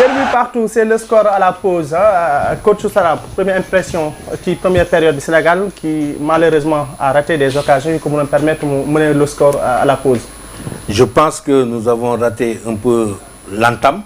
J'ai vu partout, c'est le score à la pause. Hein. Coach Sarab, première impression, première période du Sénégal qui malheureusement a raté des occasions qui nous permettent de mener le score à la pause. Je pense que nous avons raté un peu l'entame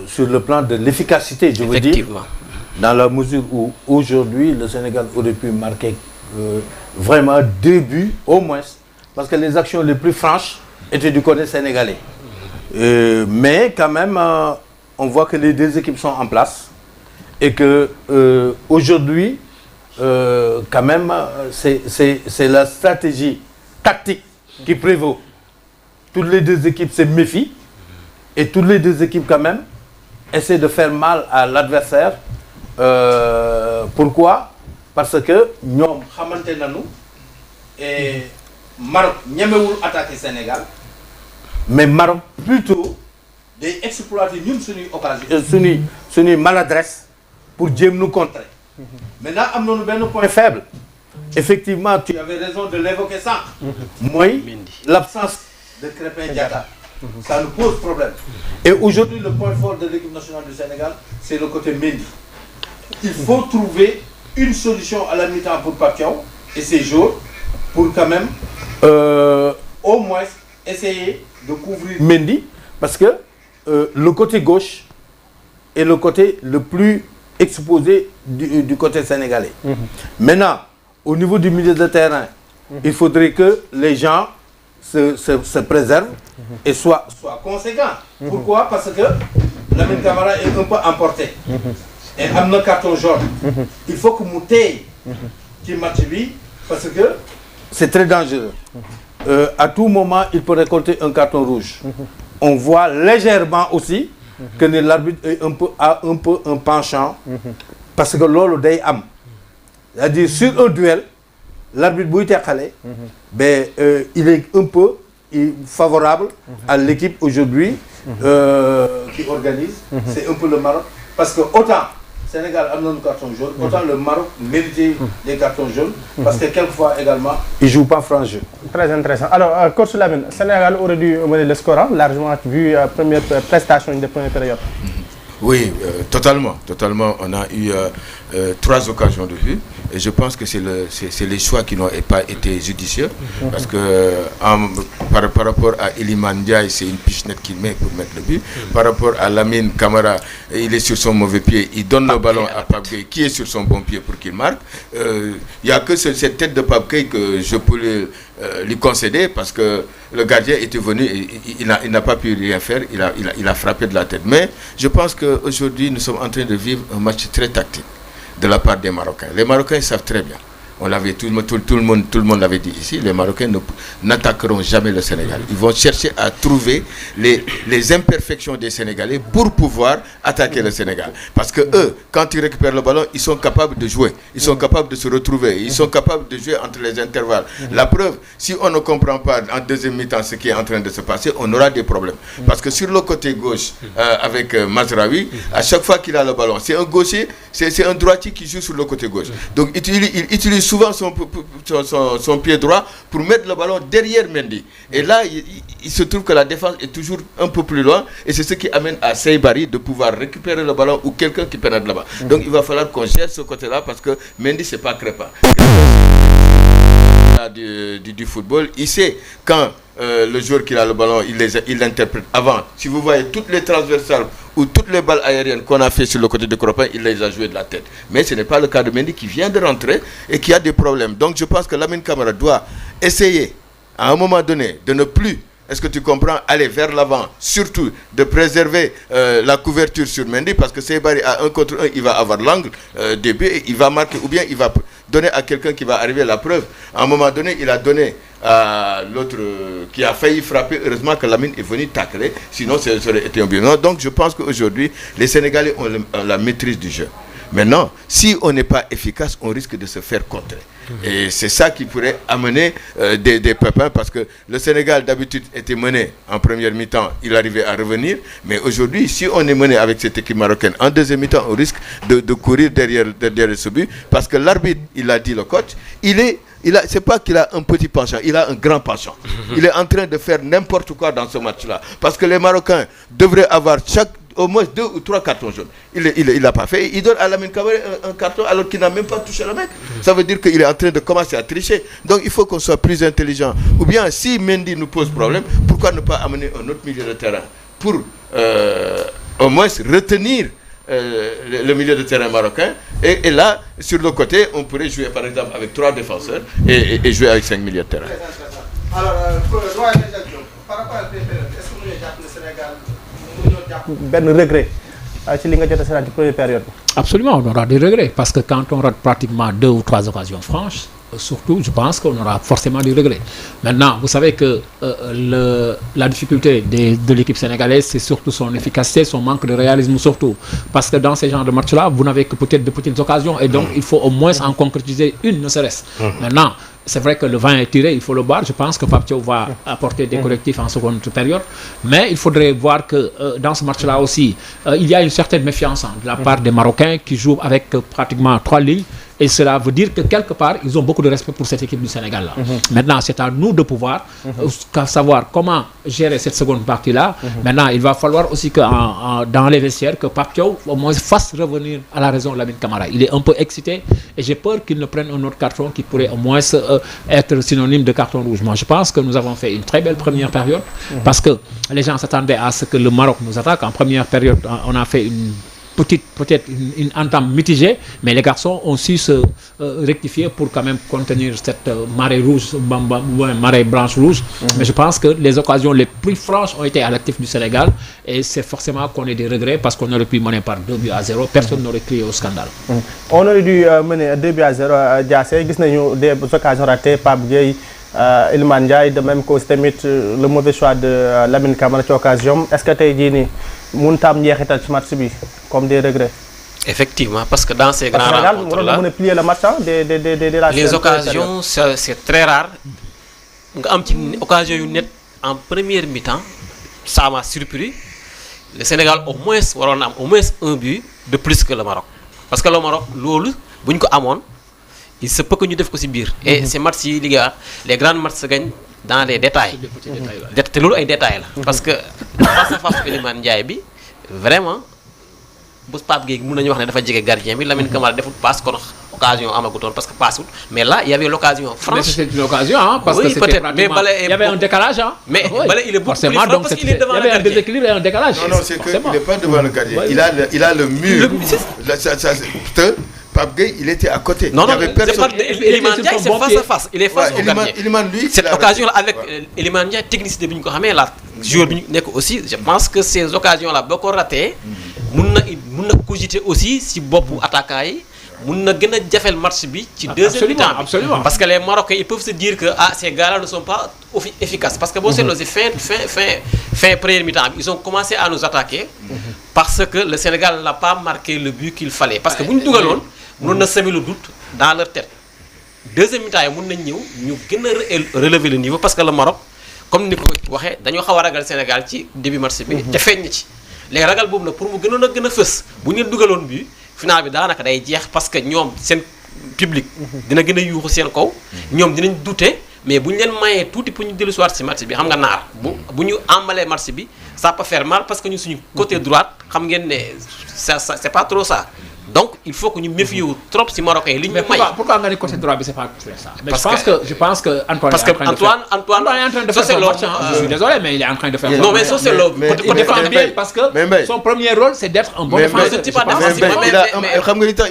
sur le plan de l'efficacité, je veux dire, dans la mesure où aujourd'hui le Sénégal aurait pu marquer vraiment 2 buts au moins, parce que les actions les plus franches étaient du côté sénégalais. Mais quand même, on voit que les 2 équipes sont en place et que aujourd'hui, quand même, c'est la stratégie tactique qui prévaut. Toutes les 2 équipes se méfient et toutes les 2 équipes quand même essaient de faire mal à l'adversaire. Pourquoi? Parce que nous savons et Maroc ñemewul attaquer Sénégal, mais Maroc plutôt d'exploiter une occasion, maladresse pour nous contrer. Maintenant, nous avons un point faible. Effectivement, tu avais raison de l'évoquer ça. Moi, l'absence de Krépin Diatta, ça nous pose problème. Et aujourd'hui, le point fort de l'équipe nationale du Sénégal, c'est le côté Mendy. Il faut trouver une solution à la mi-temps pour Papiao et ses jours pour quand même au moins essayer de couvrir Mendy, parce que le côté gauche est le côté le plus exposé du côté sénégalais. Maintenant, au niveau du milieu de terrain, il faudrait que les gens se préservent et soient conséquents. Pourquoi? Parce que Lamine Camara est un peu emporté. Et a un carton jaune. Il faut que Mouté qui match lui, parce que c'est très dangereux. À tout moment, il peut récolter un carton rouge. On voit légèrement aussi que l'arbitre a un peu un penchant, parce que l'on day am. C'est-à-dire sur un duel, l'arbitre Bouité Khalé, il est un peu favorable à l'équipe aujourd'hui qui organise. C'est un peu le Maroc. Parce que autant Sénégal a un carton jaune, autant le Maroc méritait des cartons jaunes, parce que quelquefois également, il ne joue pas franc jeu. Très intéressant. Alors, coach Lamine, Sénégal aurait dû mener le score, largement vu la première prestation de première période. Oui, totalement. On a eu 3 occasions de vue et je pense que c'est les choix qui n'ont pas été judicieux parce que par rapport à Iliman Ndiaye, c'est une pichenette qu'il met pour mettre le but. Par rapport à Lamine Camara, il est sur son mauvais pied, il donne le ballon à Pape Gueye qui est sur son bon pied pour qu'il marque. Il n'y a que cette tête de Pape Gueye que je peux lui concéder parce que le gardien était venu et il n'a pas pu rien faire, il a frappé de la tête. Mais je pense qu'aujourd'hui, nous sommes en train de vivre un match très tactique de la part des Marocains. Les Marocains savent très bien. On l'avait tout le monde l'avait dit ici. Les Marocains n'attaqueront jamais le Sénégal. Ils vont chercher à trouver les imperfections des Sénégalais pour pouvoir attaquer le Sénégal. Parce que eux, quand ils récupèrent le ballon, ils sont capables de jouer. Ils sont capables de se retrouver. Ils sont capables de jouer entre les intervalles. La preuve, si on ne comprend pas en deuxième mi-temps ce qui est en train de se passer, on aura des problèmes. Parce que sur le côté gauche, avec Mazraoui, à chaque fois qu'il a le ballon, c'est un gaucher, c'est un droitier qui joue sur le côté gauche. Donc il utilise souvent son pied droit pour mettre le ballon derrière Mendy. Et là, il se trouve que la défense est toujours un peu plus loin et c'est ce qui amène à Seybarri de pouvoir récupérer le ballon ou quelqu'un qui pénètre là-bas. Donc il va falloir qu'on gère ce côté-là parce que Mendy, c'est pas Crépin. Du football, il sait quand le joueur qui a le ballon, il l'interprète avant. Si vous voyez toutes les transversales ou toutes les balles aériennes qu'on a fait sur le côté de Crépin, il les a jouées de la tête. Mais ce n'est pas le cas de Mendy qui vient de rentrer et qui a des problèmes. Donc je pense que Lamine Camara doit essayer à un moment donné de ne plus, est-ce que tu comprends, aller vers l'avant, surtout de préserver la couverture sur Mendy, parce que Seybarri à 1 contre 1, il va avoir l'angle des buts et il va marquer, ou bien il va donner à quelqu'un qui va arriver. La preuve, à un moment donné, il a donné à l'autre qui a failli frapper. Heureusement que Lamine est venu tacler, sinon ça aurait été un but. Non, donc je pense qu'aujourd'hui, les Sénégalais ont la maîtrise du jeu. Maintenant, si on n'est pas efficace, on risque de se faire contrer. Et c'est ça qui pourrait amener des pépins, parce que le Sénégal d'habitude était mené en première mi-temps, il arrivait à revenir, mais aujourd'hui, si on est mené avec cette équipe marocaine en deuxième mi-temps, on risque de courir derrière ce but, parce que l'arbitre, il a dit, le coach, c'est pas qu'il a un petit penchant, il a un grand penchant. Il est en train de faire n'importe quoi dans ce match-là. Parce que les Marocains devraient avoir au moins 2 ou 3 cartons jaunes. Il l'a pas fait. Il donne à Lamine Camara un carton alors qu'il n'a même pas touché le mec. Ça veut dire qu'il est en train de commencer à tricher. Donc il faut qu'on soit plus intelligent. Ou bien si Mendy nous pose problème, pourquoi ne pas amener un autre milieu de terrain pour au moins retenir le milieu de terrain marocain, et là sur le côté on pourrait jouer par exemple avec 3 défenseurs et jouer avec 5 milieux de terrain. Alors par rapport à est-ce que vous avez le Sénégal ben regret ci li nga jot a seetaan ci première période. Absolument, on aura des regrets parce que quand on rate pratiquement 2 ou 3 occasions franches, surtout, je pense qu'on aura forcément des regrets. Maintenant, vous savez que la difficulté de l'équipe sénégalaise, c'est surtout son efficacité, son manque de réalisme surtout. Parce que dans ces genres de matchs-là, vous n'avez que peut-être de petites occasions et donc il faut au moins en concrétiser une, ne serait-ce. Maintenant, c'est vrai que le vent est tiré, il faut le boire. Je pense que Pape Thiaw va apporter des correctifs en seconde période. Mais il faudrait voir que dans ce match-là aussi, il y a une certaine méfiance de la part des Marocains qui jouent avec pratiquement 3 lignes. Et cela veut dire que quelque part, ils ont beaucoup de respect pour cette équipe du Sénégal-là. Maintenant, c'est à nous de pouvoir savoir comment gérer cette seconde partie-là. Maintenant, il va falloir aussi que dans les vestiaires, que Pape Thiaw au moins fasse revenir à la raison Lamine Camara. Il est un peu excité et j'ai peur qu'il ne prenne un autre carton qui pourrait au moins être synonyme de carton rouge. Moi, je pense que nous avons fait une très belle première période parce que les gens s'attendaient à ce que le Maroc nous attaque. En première période, on a fait une peut-être une entame mitigée, mais les garçons ont su se rectifier pour quand même contenir cette marée rouge, marée blanche rouge. Mais je pense que les occasions les plus franches ont été à l'actif du Sénégal et c'est forcément qu'on ait des regrets parce qu'on aurait pu mener par 2-0. Personne n'aurait crié au scandale. On aurait dû mener 2-0. Diassé, gis nañu des occasions ratées, Pape Gueye, Iliman Ndiaye, de même que tamit le mauvais choix de Lamine Camara ci occasion. Est-ce que tey jii nii mënut a am njeexital ci match bi comme des regrets? Effectivement, parce que dans ces grands rencontres-là, plier le match, les occasions, c'est très rare. Nga am ci occasion yu net en première mi-temps, ça m'a surpris. Le Sénégal au moins waroon na am au moins un but de plus que le Maroc. Parce que le Maroc, loolu buñ ko amoon, il se peut que ñu def ko ci biir. Et ces matchs yi les grands matchs se gagnent dans les détails. Te loolu ay détails la. Parce que face à face Iliman Ndiaye bi vraiment bu Pape Gueye mën nañu wax ne dafa jege gardien bi Lamine Camara defut passe kon occasion amagutoon parce que passewul mais là il y avait l'occasion franche. Mais c'était une occasion parce que c'était pratiquement il y avait un décalage mais Balé il est beaucoup plus franc parce qu'il est devant le gardien. Il y avait un déséquilibre et un décalage. Non, c'est qu'il n'est pas devant le gardien. Il a le mur. Pape Gueye, il était à côté. Non, Iliman Ndiaye, c'est face à face. Il est face au gardien. Lui, cette occasion-là avec Iliman Ndiaye, technicité bi ñu ko xamee la joueur bi ñu nekk aussi, je pense que ces occasions-là boo ko raté mun na cogiter aussi si boppu attaquant yi mun na gën a jafel match bi ci deuxième mi-temps. Absolument. Parce que les Marocains ils peuvent se dire que ces gars-là ne sont pas efficaces parce que boo seetloo si fin première mi-temps ils ont commencé à nous attaquer parce que le Sénégal n'a pas marqué le but qu'il fallait parce que bu ñu dugaloon mënoon na semer le doute dans leur tête. Deuxième mi-temps yi mun nañ ñëw ñu gën a relever le niveau parce que le Maroc comme ni ko waxee dañoo xaw a ragal Sénégal ci début match bi te feeñ na ci léegi ragal boobu nag pour mu gënoon a gën a fës bu ñu dugaloon bi final bi daanaka day jeex parce que ñoom seen public dina gën a yuuxu seen kaw ñoom dinañ douter mais bu ñu leen mayee tuuti pour ñu dellu soir ci match bi xam nga naar bu ñu emballer match bi ça peut faire mal parce que ñu suñu côté droite xam ngeen ne ça c'est pas trop ça. Donc il faut que nous méfions trop si Marocains li ñu may. Pourquoi nga ne côté droit bi c'est pas ça? Mais je pense que Antoine parce que Antoine est en train de faire son match. Je suis désolé mais il est en train de faire son match. Non mais ça c'est le défendre bien parce que son premier rôle c'est d'être un bon défenseur.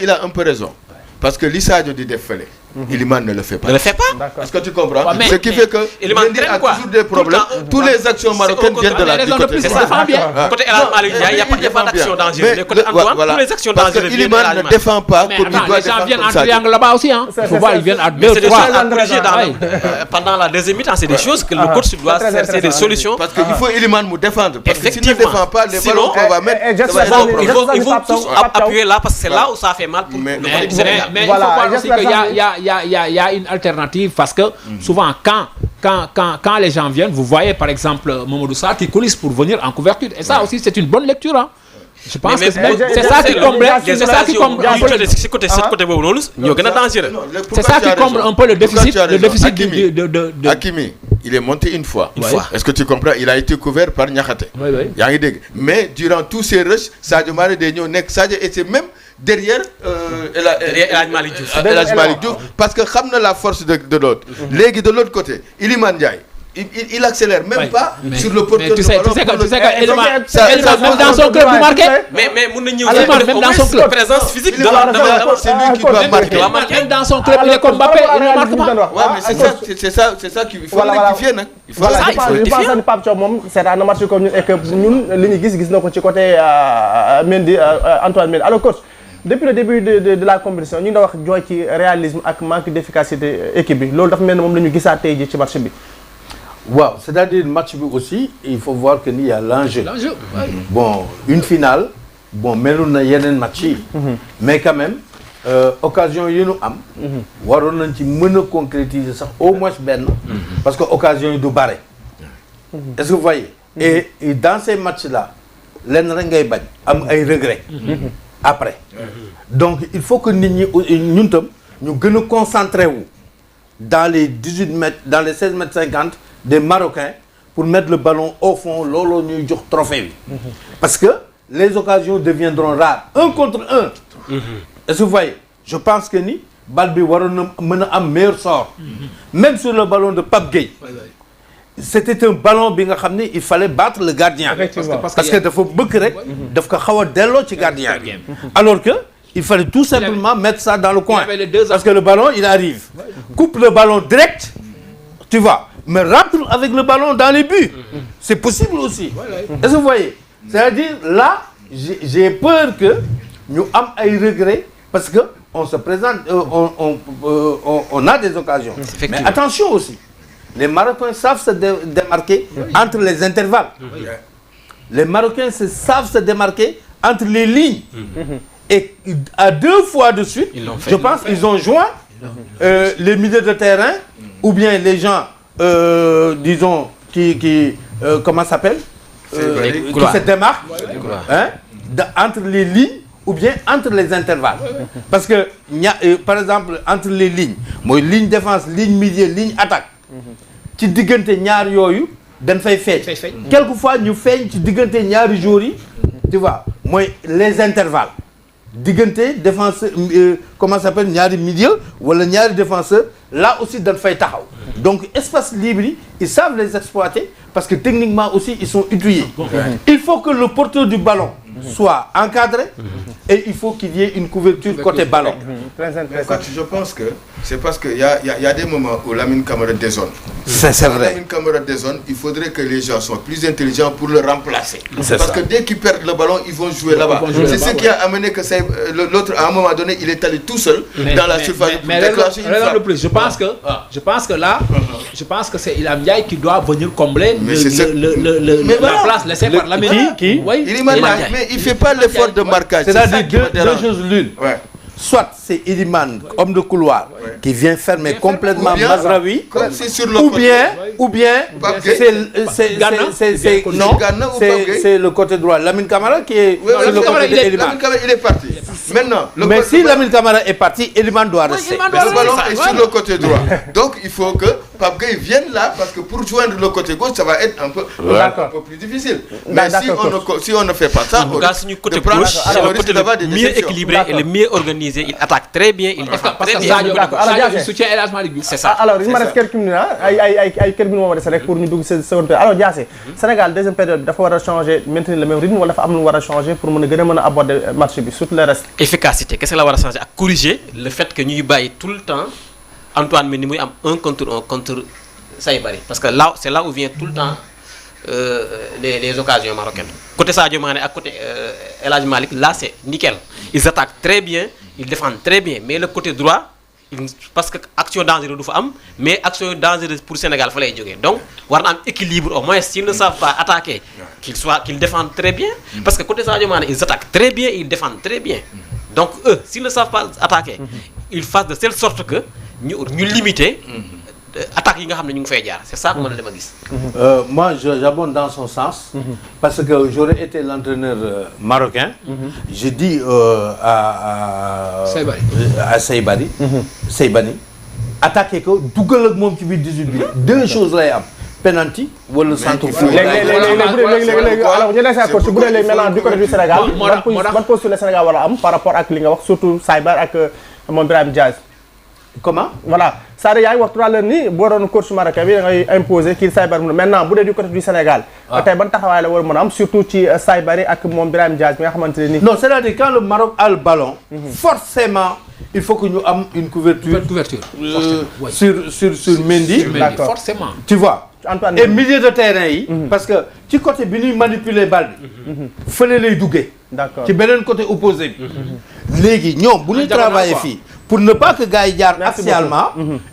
Il a un peu raison. Parce que l'Issadio dit défilé. Iliman ne le fait pas. Ne le fait pas. Est-ce que tu comprends? Ce qui fait que Mendy a toujours des problèmes. Toutes les actions marocaines viennent de la du côté. C'est ça. Côté El Malick Ndiaye, il n'y a pas d'action dangereuse. Mais côté Antoine, toutes les actions dangereuses. Parce que Iliman ne défend pas comme il doit défendre. Les gens viennent en triangle là-bas aussi. Faut voir, ils viennent à 2-3. C'est des choses à corriger pendant la deuxième mi-temps. C'est des choses que le coach doit chercher des solutions. Parce qu'il faut Iliman nous défendre. Parce que s'il ne défend pas, les ballons qu'on va mettre. Il faut tous appuyer là parce que c'est là où ça fait mal pour le Sénégal. Mais il faut voir aussi qu'il y a une alternative parce que souvent quand les gens viennent, vous voyez par exemple Mamadou Sarr qui coulisse pour venir en couverture et ça aussi c'est une bonne lecture. Je pense que mais c'est ça qui comble, c'est ça qui comble un peu le, ce côté boobu noonu ñoo gën a dangereux. c'est ça qui comble un peu le déficit de Hakimi, il est monté une fois. Une fois. Est-ce que tu comprends? Il a été couvert par Niakhaté. Oui. Yaa ngi dégg. Mais durant tous ces rushs, Sadio Mané day ñëw nekk Sadio était même derrière El Hadj Malick Diouf. El Hadj Malick Diouf parce que xam na la force de l'autre. Léegi de l'autre côté, Iliman Ndiaye. Il accélère même pas sur le porteur de ballon. Tu sais que Iliman même dans son club bu marqué. Mais mun na ñëw même dans son club présence physique C'est lui qui doit marquer. Même dans son club il est comme Mbappé, il ne marque pas. Ouais, mais c'est ça qu'il faut rectifier nag. Il faut voilà je pense que Pape Thiaw moom seetaan na match comme ñun et que ñun li ñu gis na ko ci côté Mendy Antoine Mendy. Alors coach, depuis le début de la compétition ñu ngi doon wax jooy ci réalisme ak manque d'efficacité équipe bi loolu dafa mel ne moom la ñu gisaat tey ji ci match bi. waaw c'est-à-dire match bi aussi il faut voir que ni y a l'enjeu. Bon une finale bon melul na yeneen match yi. mais quand même occasion yi ñu am. waroon nañ ci mën a concrétiser sax au moins benn. parce que occasion yi du bare. est-ce que vous voyez. et dans ces matchs là lenn rek ngay bañ am ay regrets. après donc il faut que nit ñi ñun tam ñu gën a concentré wu dans les 18 mètres dans les 16 mètres 50 des Marocains pour mettre le ballon au fond looloo ñuy jox trophée bi. parce que les occasions deviendront rares 1 contre 1. est-ce que vous voyez je pense que ni bal bi waroon na mën a am meilleur sort. même sur le ballon de Pape Gueye. c'était un ballon bi nga xam ne il fallait battre le gardien. parce que dafa bëgg rek. daf ko xaw a delloo ci gardien bi. alors que il fallait tout simplement mettre ça dans le coin. parce que le ballon il arrive. coupe le ballon direct. tu vois mais rentre avec le ballon dans les buts. c'est possible aussi. est-ce que vous voyez. c'est-à-dire là j'ai peur que ñu am ay regrets parce que on se présente on a des occasions. mais attention aussi. Les Marocains savent se démarquer entre les intervalles. Les Marocains savent se démarquer entre les lignes. Et à 2 fois de suite, je pense qu'ils ont joint les milieux de terrain ou bien les gens, disons, qui comment ça s'appelle qui se démarquent entre les lignes ou bien entre les intervalles. Parce que, par exemple, entre les lignes, moi, ligne défense, ligne milieu, ligne attaque, ci diggante ñaar yooyu dañ fay feeñ. quelquefois ñu feeñ ci diggante ñaari joueurs yi tu vois mooy les intervalles diggante défenseur comment ça s'appelle ñaari milieu wala ñaari défenseur là aussi dañ fay taxaw donc espace libre yi ils savent les exploiter parce que techniquement aussi ils sont outillés. il faut que le porteur du ballon soit encadré et il faut qu'il y ait une couverture côté ballon. Mais coach, je pense que c'est parce que y a des moments où Lamine Camara dézone. C'est vrai. Lamine Camara dézone, il faudrait que les gens soient plus intelligents pour le remplacer. C'est parce ça. que dès qu'ils perdent le ballon, ils vont jouer là-bas. C'est ce qui a amené que l'autre à un moment donné, il est allé tout seul dans la surface pour déclencher une frappe. Je pense que là, je pense que c'est Iliman Ndiaye qui doit venir combler la place laissée par Lamine. Qui Oui. Iliman Ndiaye, mais il fait pas l'effort de marquage. C'est-à-dire deux choses l'une. Ouais. Soit c'est Iliman, homme de couloir, qui vient fermer complètement Mazraoui, Comme c'est sur le ou bien c'est le côté droit. Lamine Camara qui est sur le côté d'Iliman. Lamine Camara, il est parti. Maintenant, Mais si Lamine Camara est parti, Iliman doit rester. mais le ballon est sur le côté droit. Donc il faut que Pape Gueye vienne là parce que pour joindre le côté gauche, ça va être un peu plus difficile. Mais si on ne fait pas ça, En tout cas, suñu côté gauche, c'est le côté le mieux équilibré et le mieux organisé. Il attaque très bien, il défend Parce très que bien. Sadio soutient El Hadj Malick Diouf. C'est ça. alors il me reste quelques minutes ay quelques minutes moo ma dese rek pour ñu dugg ci seconde période alors Diassé Sénégal deuxième période dafa war a changer maintenir le même rythme wala dafa am lu war a changer pour mën a aborder match bi surtout le reste. Efficacité qu'est-ce que la war a changer ak corriger le fait que ñuy bàyyi tout le temps Antoine Mendy muy am 1 contre Saybari parce que là c'est là où vient tout le temps les occasions marocaines. Côté Sadio Mané ak côté El Hadj Malick là c'est nickel. Ils attaquent très bien, ils défendent très bien mais le côté droit parce que action dangereuse du fa am mais action dangereuse pour Sénégal fa lay jógee donc war na am équilibre au moins s'ils ne savent pas attaquer qu'ils défendent très bien parce que côté Sadio Mané ils attaquent très bien ils défendent très bien donc eux s'ils ne savent pas attaquer ils fassent de telle sorte que ñu limiter attaques yi nga xam ne ñu ngi fay jaar c'est ça que man dama gis. Moi j'abonde dans son sens. Parce que j'aurais été l'entraîneur marocain. Je dis à Saybari. Saybani attaqué ko dugal ak moom ci biir 18 bi 2 choses lay am. Penalty wala centre fou. léegi alors ñu laissé coach bu dee léegi maintenant du côté du Sénégal. ban posture le Sénégal war a am par rapport ak li nga wax surtout Saybar ak moom Brahim Diaz. Comment? Voilà c'est-à-dire yaa ngi wax tout à l'heure ni boo doon coach marocain bi da ngay imposer kii Saybar maintenant bu dee du côté du Sénégal. tey ban taxawaay la war a mën a am surtout ci Saybar yi ak moom Brahim Diaz bi nga xamante ne nii. Non, c'est-à-dire quand le Maroc a le ballon. Forcément il faut que ñu am une couverture. sur Mendy. D'accord. Forcément. Tu vois. Antoine Et milieu de terrain yi. Parce que ci côté bi ñuy manipuler balle bi. fële lay duggee. D'accord. ci beneen côté opposé bi. léegi ñoom bu ñu travailler fii. pour ne pas que gars yi jaar axialement.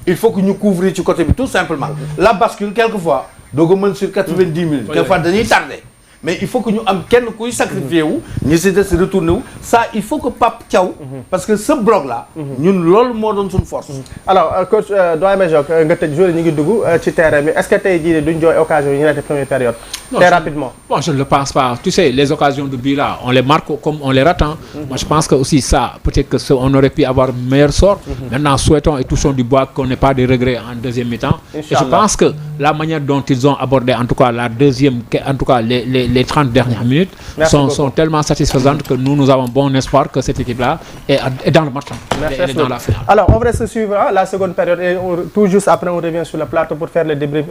il faut que ñu couvrir ci côté bi tout simplement. La bascule quelquefois doo ko mën sur 90 minutes. quelquefois dañuy tardé. mais il faut que ñu am kenn kuy sacrifié wu. ñi si des retourné wu. ça il faut que Pape Thiaw. parce que ce bloc là. ñun loolu moo doon suñu force. alors coach doyen Majok nga tëj joueur ñu ngi dugg ci terrain bi est-ce que tey jii duñ jooy occasion yi ñu nekk première période. très rapidement. Bon, je ne le pense pas. Tu sais, les occasions de but là, on les marque comme on les rate. Moi, je pense que aussi ça, peut-être que on aurait pu avoir meilleur sort. Maintenant, souhaitons et touchons du bois qu'on n'ait pas de regrets en deuxième mi-temps. Et je pense que la manière dont ils ont abordé, en tout cas la deuxième, en tout cas les 30 dernières minutes, sont tellement satisfaisantes que nous avons bon espoir que cette équipe-là est dans le match. Elle est dans la finale. Alors, on va se suivre la seconde période et tout juste après, on revient sur le plateau pour faire le débrief.